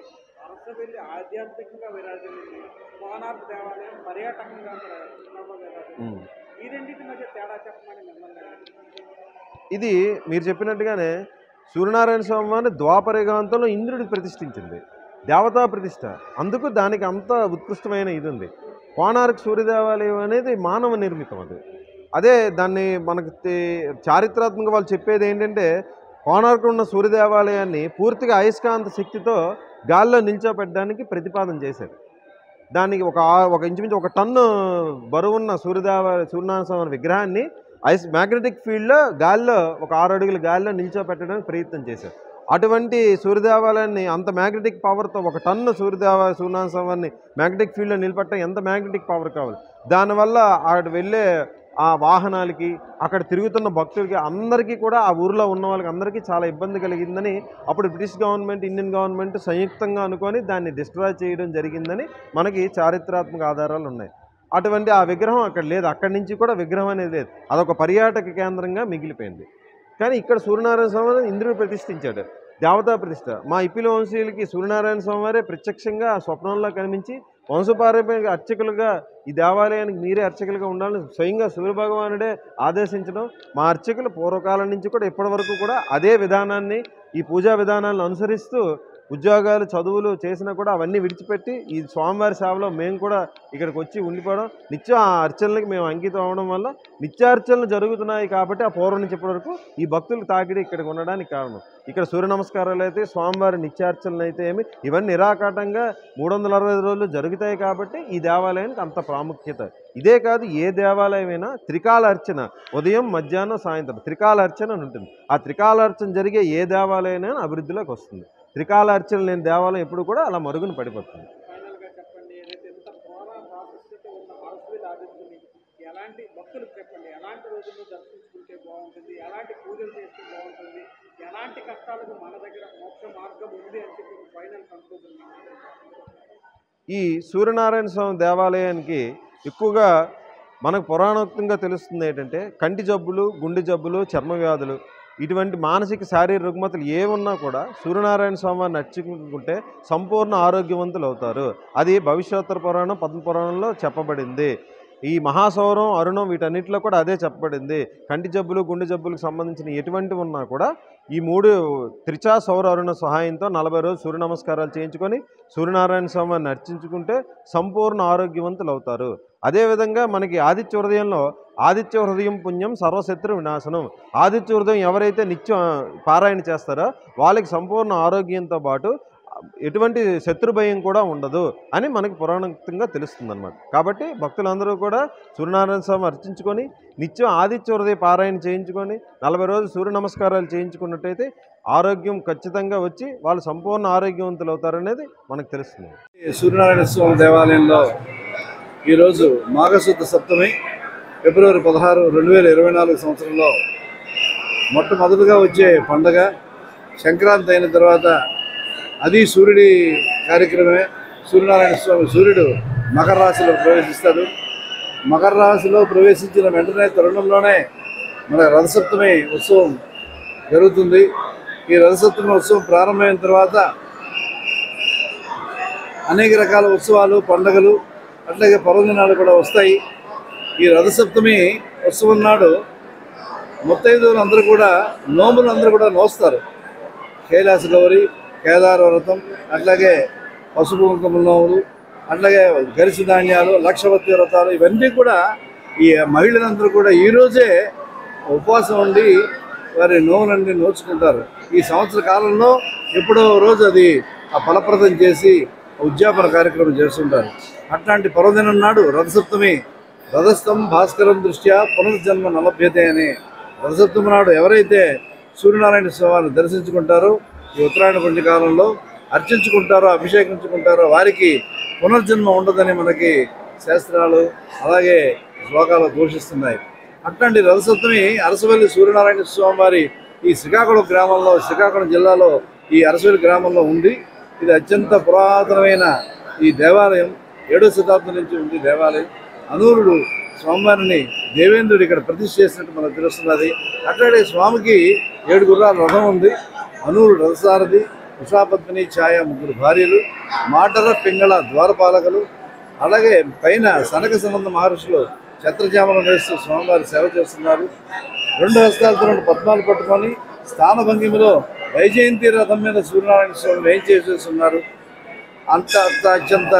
అరసవెల్లి ఆధ్యాత్మికంగా విరాజిల్లింది, కోనార్క్ దేవాలయం పర్యాటకంగా విరాజిల్లింది. ఈ రెండింటి మధ్య తేడా చెప్పమని మిమ్మల్ని ఇది మీరు చెప్పినట్టుగానే సూర్యనారాయణ స్వామి వారిని ద్వాపర యుగాంతంలో ఇంద్రుడికి ప్రతిష్ఠించింది, దేవతా ప్రతిష్ట. అందుకు దానికి అంత ఉత్కృష్టమైన ఇది ఉంది. కోణార్క్ సూర్య దేవాలయం అనేది మానవ నిర్మితం. అదే దాన్ని మనకు చారిత్రాత్మక వాళ్ళు చెప్పేది ఏంటంటే, కోణార్క్ ఉన్న సూర్య దేవాలయాన్ని పూర్తిగా అయస్కాంత శక్తితో గాల్లో నిల్చోపెట్టడానికి ప్రతిపాదన చేశారు. దానికి ఒక ఇంచుమించు 1 టన్ను బరువున్న సూర్యనారాయణ స్వామి విగ్రహాన్ని మ్యాగ్నెటిక్ ఫీల్డ్లో గాల్లో 6 అడుగుల గాల్లో నిల్చోపెట్టడానికి ప్రయత్నం చేశారు. అటువంటి సూర్యదేవాలయాన్ని అంత మ్యాగ్నెటిక్ పవర్తో 1 టన్ను సూర్యనారాయణ స్వామిని మ్యాగ్నెటిక్ ఫీల్డ్లో నిలబెట్టడం ఎంత మ్యాగ్నెటిక్ పవర్ కావాలి. దానివల్ల అక్కడ వెళ్ళే ఆ వాహనాలకి, అక్కడ తిరుగుతున్న భక్తులకి అందరికీ కూడా, ఆ ఊరిలో ఉన్న వాళ్ళకి అందరికీ చాలా ఇబ్బంది కలిగిందని అప్పుడు బ్రిటిష్ గవర్నమెంట్, ఇండియన్ గవర్నమెంట్ సంయుక్తంగా అనుకొని దాన్ని డిస్ట్రాయ్ చేయడం జరిగిందని మనకి చారిత్రాత్మక ఆధారాలు ఉన్నాయి. అటువంటి ఆ విగ్రహం అక్కడ లేదు, అక్కడి నుంచి కూడా విగ్రహం అనేది లేదు, అదొక పర్యాటక కేంద్రంగా మిగిలిపోయింది. కానీ ఇక్కడ సూర్యనారాయణ స్వామిని ఇంద్రుడు ప్రతిష్ఠించాడు. దేవతా ప్రతిష్ట. మా ఇప్పిలి వంశీయులకి సూర్యనారాయణ స్వామి వారే ప్రత్యక్షంగా స్వప్నంలో కనిపించి వంశపారంపర్యంగా అర్చకులుగా ఈ దేవాలయానికి మీరే అర్చకులుగా ఉండాలని స్వయంగా సూర్యభగవానుడే ఆదేశించడం, మా అర్చకులు పూర్వకాలం నుంచి కూడా ఇప్పటి వరకు కూడా అదే విధానాన్ని, ఈ పూజా విధానాలను అనుసరిస్తూ ఉద్యోగాలు చదువులు చేసినా కూడా అవన్నీ విడిచిపెట్టి ఈ స్వామివారి సేవలో మేము కూడా ఇక్కడికి వచ్చి ఉండిపోవడం, నిత్యం ఆ అర్చనలకి మేము అంకితం అవ్వడం వల్ల నిత్యార్చనలు జరుగుతున్నాయి. కాబట్టి ఆ పూర్వం నుంచి ఇప్పటి వరకు ఈ భక్తులు తాకిడి ఇక్కడికి ఉండడానికి కారణం. ఇక్కడ సూర్య నమస్కారాలు అయితే, స్వామివారి నిత్యార్చనలు అయితే ఏమి, ఇవన్నీ నిరాకాటంగా 365 రోజులు జరుగుతాయి. కాబట్టి ఈ దేవాలయానికి అంత ప్రాముఖ్యత. ఇదే కాదు, ఏ దేవాలయమైనా త్రికాల అర్చన, ఉదయం మధ్యాహ్నం సాయంత్రం త్రికాల అర్చన అని ఉంటుంది. ఆ త్రికాల అర్చన జరిగే ఏ దేవాలయమైనా అభివృద్ధిలోకి వస్తుంది. త్రికాల అర్చన లేని దేవాలయం ఎప్పుడు కూడా అలా మరుగున పడిపోతుంది. ఫైనల్గా చెప్పండి, ఏదైతే ఇంత పురాణ ప్రాశస్త్యత ఉన్న అరసవిల్లి ఆదిత్యుని ఎలాంటి భక్తులకు చెప్పండి, ఎలాంటి రోజుల్లో దర్శించుకుంటే బాగుంటుంది, ఎలాంటి పూజలు చేస్తే బాగుంటుంది, ఎలాంటి కష్టాలకు మన దగ్గర మోక్ష మార్గం ఉంది అని చెప్పి ఫైనల్ కన్క్లూజన్. ఈ సూర్యనారాయణ స్వామి దేవాలయానికి ఎక్కువగా మనకు పురాణోక్తంగా తెలుస్తుంది ఏంటంటే, కంటి జబ్బులు, గుండె జబ్బులు, చర్మ వ్యాధులు, ఇటువంటి మానసిక శారీరక రుగ్మతలు ఏమున్నా కూడా సూర్యనారాయణ స్వామిని నడుచుకుంటే సంపూర్ణ ఆరోగ్యవంతులు అవుతారు. అది భవిష్యోత్తర పురాణం, పద్మపురాణంలో చెప్పబడింది. ఈ మహాసౌరం, అరుణం వీటన్నిటిలో కూడా అదే చెప్పబడింది. కంటి జబ్బులు, గుండె జబ్బులకు సంబంధించిన ఎటువంటివి ఉన్నా కూడా ఈ 3 త్రిచా సౌర అరుణ సహాయంతో 40 రోజులు సూర్య నమస్కారాలు చేయించుకొని సూర్యనారాయణ స్వామిని అర్చించుకుంటే సంపూర్ణ ఆరోగ్యవంతులు అవుతారు. అదేవిధంగా మనకి ఆదిత్య హృదయంలో ఆదిత్య హృదయం పుణ్యం సర్వశత్రు వినాశనం. ఆదిత్య హృదయం ఎవరైతే నిత్యం పారాయణ చేస్తారో వాళ్ళకి సంపూర్ణ ఆరోగ్యంతో పాటు ఎటువంటి శత్రు భయం కూడా ఉండదు అని మనకి పురాణంగా తెలుస్తుంది అన్నమాట. కాబట్టి భక్తులందరూ కూడా సూర్యనారాయణ స్వామి అర్చించుకొని నిత్యం ఆదిత్య హృదయ పారాయణ చేయించుకొని 40 రోజులు సూర్య నమస్కారాలు చేయించుకున్నట్టయితే ఆరోగ్యం ఖచ్చితంగా వచ్చి వాళ్ళు సంపూర్ణ ఆరోగ్యవంతులు అవుతారనేది మనకు తెలుస్తుంది. సూర్యనారాయణ స్వామి దేవాలయంలో ఈరోజు మాఘశుద్ధ సప్తమి ఫిబ్రవరి 16, 2024 సంవత్సరంలో మొట్టమొదటిగా వచ్చే పండగ. సంక్రాంతి అయిన తర్వాత అది సూర్యుడి కార్యక్రమమే. సూర్యనారాయణ స్వామి సూర్యుడు మకర రాశిలో ప్రవేశిస్తాడు. మకర రాశిలో ప్రవేశించిన వెంటనే తరుణంలోనే మన రథసప్తమి ఉత్సవం జరుగుతుంది. ఈ రథసప్తమి ఉత్సవం ప్రారంభమైన తర్వాత అనేక రకాల ఉత్సవాలు, పండుగలు, అట్లాగే పర్వదినాలు కూడా వస్తాయి. ఈ రథసప్తమి ఉత్సవం నాడు ముత్తైదువులు అందరూ కూడా నోములందరూ కూడా నోస్తారు. కైలాస గౌరి, కేదార వ్రతం, అట్లాగే పసుపు కుంకుమ నోములు, అట్లాగే గరిసి ధాన్యాలు, లక్షవతి వ్రతాలు, ఇవన్నీ కూడా ఈ మహిళలందరూ కూడా ఈరోజే ఉపవాసం ఉండి వారి నోములన్నీ నోచుకుంటారు. ఈ సంవత్సర కాలంలో ఎప్పుడో రోజు అది ఆ ఫలప్రదం చేసి ఉద్యాపన కార్యక్రమం చేస్తుంటారు. అట్లాంటి పర్వదినం నాడు రథసప్తమి రథస్థం భాస్కరం దృష్ట్యా పునర్జన్మ నలభ్యతే అని రథసప్తమి నాడు ఎవరైతే సూర్యనారాయణ స్వామిని దర్శించుకుంటారో, ఈ ఉత్తరాయణ పుణ్యకాలంలో అర్చించుకుంటారో, అభిషేకించుకుంటారో వారికి పునర్జన్మ ఉండదని మనకి శాస్త్రాలు అలాగే శ్లోకాలు ఘోషిస్తున్నాయి. అట్లాంటి రథసప్తమి అరసవల్లి సూర్యనారాయణ స్వామి వారి ఈ శ్రీకాకుళం గ్రామంలో, శ్రీకాకుళం జిల్లాలో ఈ అరసవల్లి గ్రామంలో ఉంది. ఇది అత్యంత పురాతనమైన ఈ దేవాలయం. 7వ శతాబ్దం నుంచి ఉంది దేవాలయం. అనూరుడు స్వామివారిని దేవేంద్రుడు ఇక్కడ ప్రతిష్ఠ చేసినట్టు మనకు తెలుస్తున్నది. అట్లాగే స్వామికి 7 గుర్రాల రథం ఉంది. అనూరుడు రథసారథి, ఉషాపద్మిని ఛాయ 3 భార్యలు, మాటర పింగళ ద్వారపాలకులు, అలాగే పైన సనక సనంద మహర్షులు ఛత్రజామలం వేస్తూ స్వామివారి సేవ చేస్తున్నారు. 2 హస్తాలతో 2 పద్మాలు పట్టుకొని స్థానభంగిమలో వైజయంతి రథం మీద సూర్యనారాయణ స్వామి ఏం చేసేస్తున్నారు. అత్యంత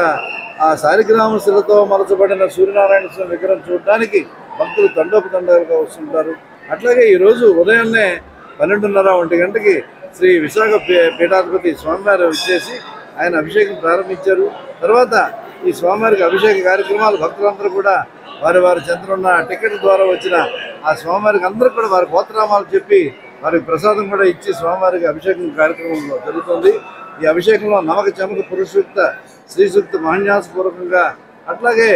ఆ శాలిగ్రామశిలతో మలచబడిన సూర్యనారాయణ స్వామి విగ్రహం చూడడానికి భక్తులు తండోపతండాలుగా వస్తుంటారు. అట్లాగే ఈరోజు ఉదయాన్నే 12:30, 1 గంటకి శ్రీ విశాఖ పీఠాధిపతి స్వామివారు వచ్చేసి ఆయన అభిషేకం ప్రారంభించారు. తర్వాత ఈ స్వామివారికి అభిషేక కార్యక్రమాలు భక్తులందరూ కూడా వారి చెంతనున్న టికెట్ ద్వారా వచ్చిన ఆ స్వామివారికి అందరూ కూడా వారి గోత్రనామాలు చెప్పి వారికి ప్రసాదం కూడా ఇచ్చి స్వామివారికి అభిషేకం కార్యక్రమం జరుగుతుంది. ఈ అభిషేకంలో నమక చమక పురుషూక్త శ్రీసూక్త మహాన్యాసపూర్వకంగా, అట్లాగే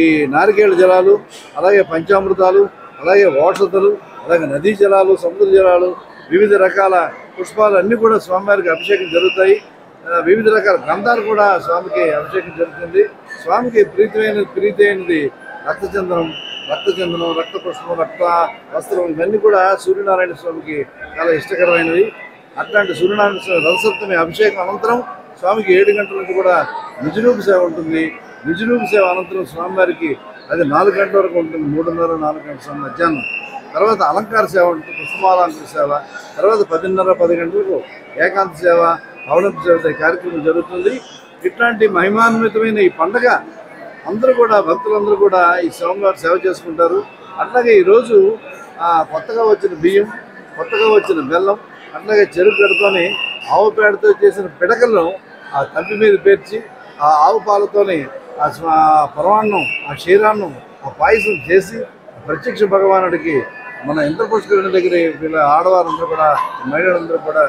ఈ నారికేళ జలాలు, అలాగే పంచామృతాలు, అలాగే ఔషధులు, అలాగే నదీ జలాలు, సముద్ర జలాలు, వివిధ రకాల పుష్పాలు అన్నీ కూడా స్వామివారికి అభిషేకం జరుగుతాయి. వివిధ రకాల గ్రంథాలు కూడా స్వామికి అభిషేకం జరుగుతుంది. స్వామికి ప్రీతి అయినది రక్తచందనం, రక్త పుష్పం, రక్త వస్త్రం, ఇవన్నీ కూడా సూర్యనారాయణ స్వామికి చాలా ఇష్టకరమైనవి. అట్లాంటి సూర్యనారాయణ స్వామి రథసప్తమి అభిషేకం అనంతరం స్వామికి 7 గంటల నుంచి కూడా నిజరూప సేవ ఉంటుంది. నిజరూప సేవ అనంతరం స్వామివారికి అది 4 గంటల వరకు ఉంటుంది. 3:30, 4 గంటల సమయం మధ్యాహ్నం. తర్వాత అలంకార సేవ ఉంటుంది, పుష్పమాలంకార సేవ. తర్వాత 10:30, 10 గంటలకు ఏకాంత సేవ, పవనపు సేవ కార్యక్రమం జరుగుతుంది. ఇట్లాంటి మహిమాన్వితమైన ఈ పండగ అందరూ కూడా భక్తులందరూ కూడా ఈ స్వామివారి సేవ చేసుకుంటారు. అట్లాగే ఈరోజు కొత్తగా వచ్చిన బియ్యం, కొత్తగా వచ్చిన బెల్లం, అట్లాగే చెరుకు గడతోని ఆవు పేడతో చేసిన పిడకలను ఆ తంపి మీద పేర్చి ఆ ఆవు పాలతోని ఆ పరమాన్నం, ఆ క్షీరాన్నం, ఆ పాయసం చేసి ప్రత్యక్ష భగవానుడికి మన ఇంద్రపుష్కరుని దగ్గర వీళ్ళ ఆడవారందరూ కూడా, మహిళలందరూ కూడా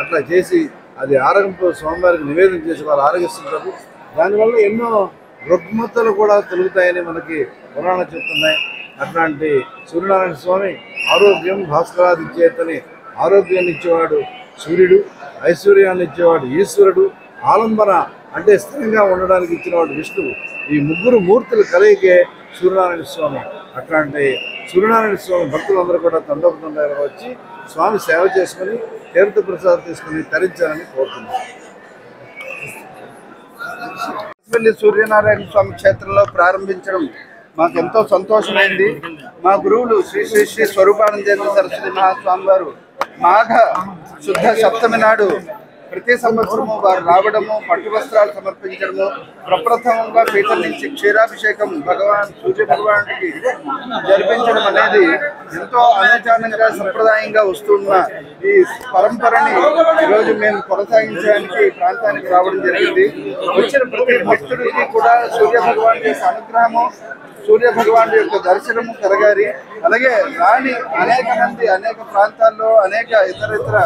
అట్లా చేసి అది ఆరగింపు స్వామివారికి నివేదన చేసి వారు ఆరగిస్తుంటారు. దానివల్ల ఎన్నో రుగ్మతలు కూడా తొలుగుతాయని మనకి పురాణాలు చెప్తున్నాయి. అట్లాంటి సూర్యనారాయణ స్వామి ఆరోగ్యం భాస్కరాదిత్యేతని, ఆరోగ్యాన్ని ఇచ్చేవాడు సూర్యుడు, ఐశ్వర్యాన్ని ఇచ్చేవాడు ఈశ్వరుడు, ఆలంబన అంటే స్థిరంగా ఉండడానికి ఇచ్చినవాడు విష్ణువు. ఈ ముగ్గురు మూర్తులు కలయికే సూర్యనారాయణ స్వామి. అట్లాంటి సూర్యనారాయణ స్వామి భక్తులందరూ కూడా తండోపతండాలుగా వచ్చి స్వామి సేవ చేసుకుని తీర్థ ప్రసాదం తీసుకుని తరించాలని కోరుతున్నారు. సూర్యనారాయణ స్వామి క్షేత్రంలో ప్రారంభించడం మాకు ఎంతో సంతోషమైంది. మా గురువులు శ్రీ శ్రీ శ్రీ స్వరూపానందేంద్ర సరస్వతి మహాస్వామి వారు మాఘ శుద్ధ సప్తమి నాడు ప్రతి సంవత్సరము వారు రావడము, పట్టు వస్త్రాలు సమర్పించడము, ప్రప్రథమంగా పీఠం నుంచి క్షీరాభిషేకం సూర్య భగవానుడికి జరిపించడం అనేది ఎంతో అనాచారంగా సంప్రదాయంగా వస్తున్న ఈ పరంపరని ఈరోజు మేము కొనసాగించడానికి ఈ ప్రాంతానికి రావడం జరిగింది. వచ్చిన ప్రతి భక్తుడికి కూడా సూర్య భగవానుడి యొక్క అనుగ్రహము, సూర్య భగవానుడి యొక్క దర్శనము కలగాలి. అలాగే రాని అనేక మంది అనేక ప్రాంతాల్లో అనేక ఇతర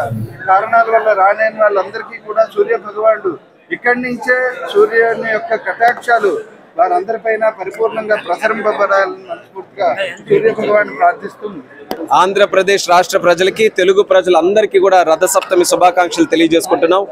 కారణాల వల్ల రాలేని వాళ్ళందరికీ కూడా సూర్య భగవానుడు ఇక్కడి నుంచే సూర్యుని యొక్క కటాక్షాలు వారందరిపైన పరిపూర్ణంగా ప్రసరింపబడాలని మనస్ఫూర్తిగా సూర్య భగవాను ప్రార్థిస్తుంది. ఆంధ్రప్రదేశ్ రాష్ట్ర ప్రజలకి, తెలుగు ప్రజలందరికీ కూడా రథసప్తమి శుభాకాంక్షలు తెలియజేసుకుంటున్నాం.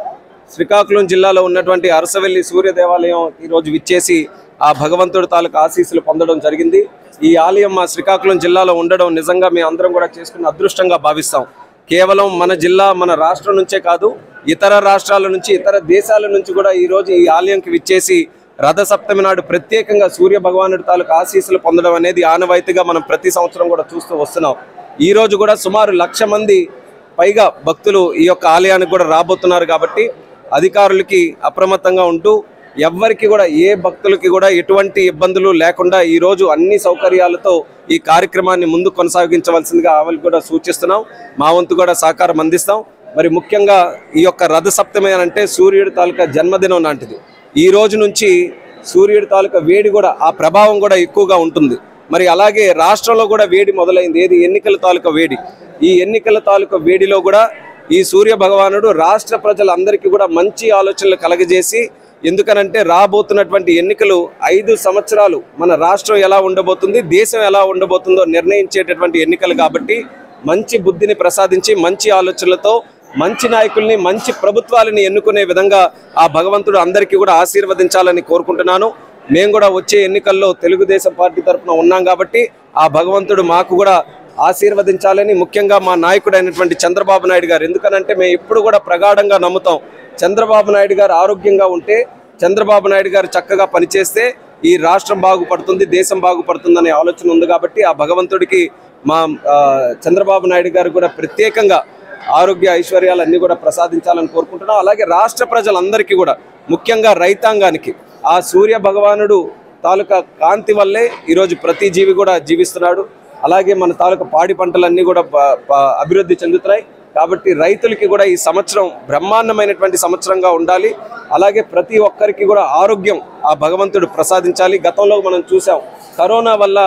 శ్రీకాకుళం జిల్లాలో ఉన్నటువంటి అరసవెల్లి సూర్య దేవాలయం ఈరోజు విచ్చేసి ఆ భగవంతుడి తాలూకు ఆశీస్సులు పొందడం జరిగింది. ఈ ఆలయం మా శ్రీకాకుళం జిల్లాలో ఉండడం నిజంగా మేము అందరం కూడా చేసుకున్న అదృష్టంగా భావిస్తాం. కేవలం మన జిల్లా, మన రాష్ట్రం నుంచే కాదు, ఇతర రాష్ట్రాల నుంచి, ఇతర దేశాల నుంచి కూడా ఈరోజు ఈ ఆలయంకి విచ్చేసి రథసప్తమి నాడు ప్రత్యేకంగా సూర్య భగవానుడి తాలూకు ఆశీస్సులు పొందడం అనేది ఆనవాయితీగా మనం ప్రతి సంవత్సరం కూడా చూస్తూ వస్తున్నాం. ఈ రోజు కూడా సుమారు 1,00,000 మంది పైగా భక్తులు ఈ యొక్క ఆలయానికి కూడా రాబోతున్నారు. కాబట్టి అధికారులకి అప్రమత్తంగా ఉంటూ ఎవ్వరికి కూడా, ఏ భక్తులకి కూడా ఎటువంటి ఇబ్బందులు లేకుండా ఈరోజు అన్ని సౌకర్యాలతో ఈ కార్యక్రమాన్ని ముందు కొనసాగించవలసిందిగా ఆవికి కూడా సూచిస్తున్నాం. మా వంతు కూడా సహకారం అందిస్తాం. మరి ముఖ్యంగా ఈ యొక్క రథసప్తమి అంటే సూర్యుడి తాలూకా జన్మదినం లాంటిది. ఈ రోజు నుంచి సూర్యుడి తాలూకా వేడి కూడా, ఆ ప్రభావం కూడా ఎక్కువగా ఉంటుంది. మరి అలాగే రాష్ట్రంలో కూడా వేడి మొదలైంది. ఏది? ఎన్నికల తాలూకా వేడి. ఈ ఎన్నికల తాలూకా వేడిలో కూడా ఈ సూర్య భగవానుడు రాష్ట్ర ప్రజలందరికీ కూడా మంచి ఆలోచనలు కలగజేసి, ఎందుకనంటే రాబోతున్నటువంటి ఎన్నికలు 5 సంవత్సరాలు మన రాష్ట్రం ఎలా ఉండబోతుంది, దేశం ఎలా ఉండబోతుందో నిర్ణయించేటటువంటి ఎన్నికలు కాబట్టి మంచి బుద్ధిని ప్రసాదించి, మంచి ఆలోచనలతో మంచి నాయకుల్ని, మంచి ప్రభుత్వాలని ఎన్నుకునే విధంగా ఆ భగవంతుడు అందరికీ కూడా ఆశీర్వదించాలని కోరుకుంటున్నాను. మేము కూడా వచ్చే ఎన్నికల్లో తెలుగుదేశం పార్టీ తరఫున ఉన్నాం కాబట్టి ఆ భగవంతుడు మాకు కూడా ఆశీర్వదించాలని, ముఖ్యంగా మా నాయకుడైనటువంటి చంద్రబాబు నాయుడు గారు, ఎందుకనంటే మేము ఎప్పుడు కూడా ప్రగాఢంగా నమ్ముతాం, చంద్రబాబు నాయుడు గారు ఆరోగ్యంగా ఉంటే, చంద్రబాబు నాయుడు గారు చక్కగా పనిచేస్తే ఈ రాష్ట్రం బాగుపడుతుంది, దేశం బాగుపడుతుంది అనే ఆలోచన ఉంది. కాబట్టి ఆ భగవంతుడికి మా చంద్రబాబు నాయుడు గారు కూడా ప్రత్యేకంగా ఆరోగ్య ఐశ్వర్యాలన్నీ కూడా ప్రసాదించాలని కోరుకుంటున్నాం. అలాగే రాష్ట్ర ప్రజలందరికీ కూడా, ముఖ్యంగా రైతాంగానికి ఆ సూర్య భగవానుడు తాలూకా కాంతి వల్లే ఈరోజు ప్రతి జీవి కూడా జీవిస్తున్నాడు. అలాగే మన తాలూకా పాడి పంటలన్నీ కూడా అభివృద్ధి చెందుతున్నాయి. కాబట్టి రైతులకి కూడా ఈ సంవత్సరం బ్రహ్మాండమైనటువంటి సంవత్సరంగా ఉండాలి. అలాగే ప్రతి ఒక్కరికి కూడా ఆరోగ్యం ఆ భగవంతుడు ప్రసాదించాలి. గతంలో మనం చూసాం, కరోనా వల్ల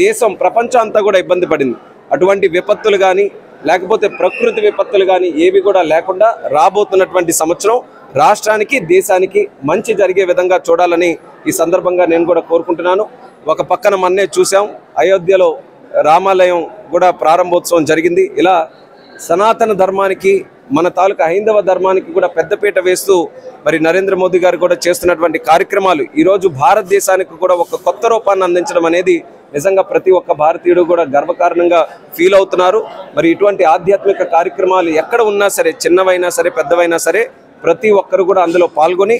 దేశం, ప్రపంచం అంతా కూడా ఇబ్బంది పడింది. అటువంటి విపత్తులు కానీ, లేకపోతే ప్రకృతి విపత్తులు కానీ ఏవి కూడా లేకుండా రాబోతున్నటువంటి సంవత్సరం రాష్ట్రానికి, దేశానికి మంచి జరిగే విధంగా చూడాలని ఈ సందర్భంగా నేను కూడా కోరుకుంటున్నాను. ఒక పక్కన మొన్నే చూసాం, అయోధ్యలో రామాలయం కూడా ప్రారంభోత్సవం జరిగింది. ఇలా సనాతన ధర్మానికి, మన తాలూకా హైందవ ధర్మానికి కూడా పెద్దపీట వేస్తూ మరి నరేంద్ర మోదీ గారు కూడా చేస్తున్నటువంటి కార్యక్రమాలు ఈరోజు భారతదేశానికి కూడా ఒక కొత్త రూపాన్ని అందించడం అనేది నిజంగా ప్రతి ఒక్క భారతీయుడు కూడా గర్వకారణంగా ఫీల్ అవుతున్నారు. మరి ఇటువంటి ఆధ్యాత్మిక కార్యక్రమాలు ఎక్కడ ఉన్నా సరే, చిన్నవైనా సరే పెద్దవైనా సరే, ప్రతి ఒక్కరు కూడా అందులో పాల్గొని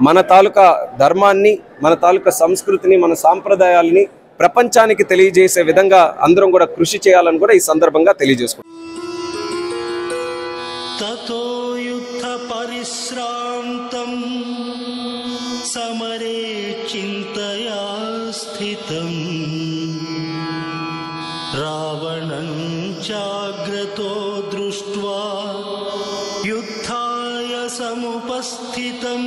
మన తాలూకా ధర్మాన్ని, మన తాలూకా సంస్కృతిని, మన సాంప్రదాయాలని ప్రపంచానికి తెలియజేసే విధంగా అందరం కూడా కృషి చేయాలని కూడా ఈ సందర్భంగా తెలియజేసుకుంటాం. తతో యుద్ధ పరిశ్రాంతం సమరే చింతయా స్థితం రావణం చాగ్రతో దృష్ట్వా యుద్ధాయ సముపస్థితం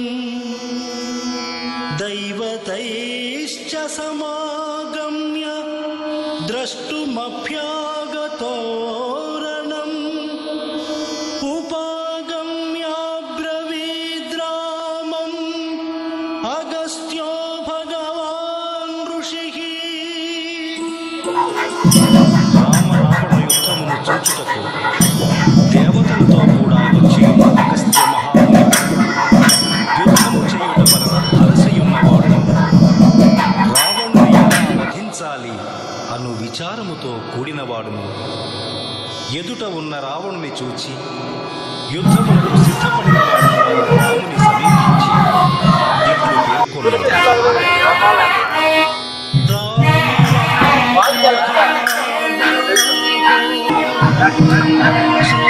దైవతైశ్చ సమాగమ్య ద్రష్టుమభ్యాగతో రణం ఉపాగమ్యాబ్రవీద్రామం అగస్త్యో భగవాన్ ఋషిః. రామ యుద్ధమును చూచుటకు దేవతలతో కూడా వచ్చి అగస్త్య మహాముని యుద్ధము చేయుట వలన అలసియున్నవాడు రావణుని ఎలా వధించాలి అను విచారముతో కూడినవాడును ఎదుట ఉన్న రావణుని చూచి యుద్ధములకు సిద్ధపడిన రాముని సమీపించి ఇట్లు పేర్కొన్నాడు. శ్రీ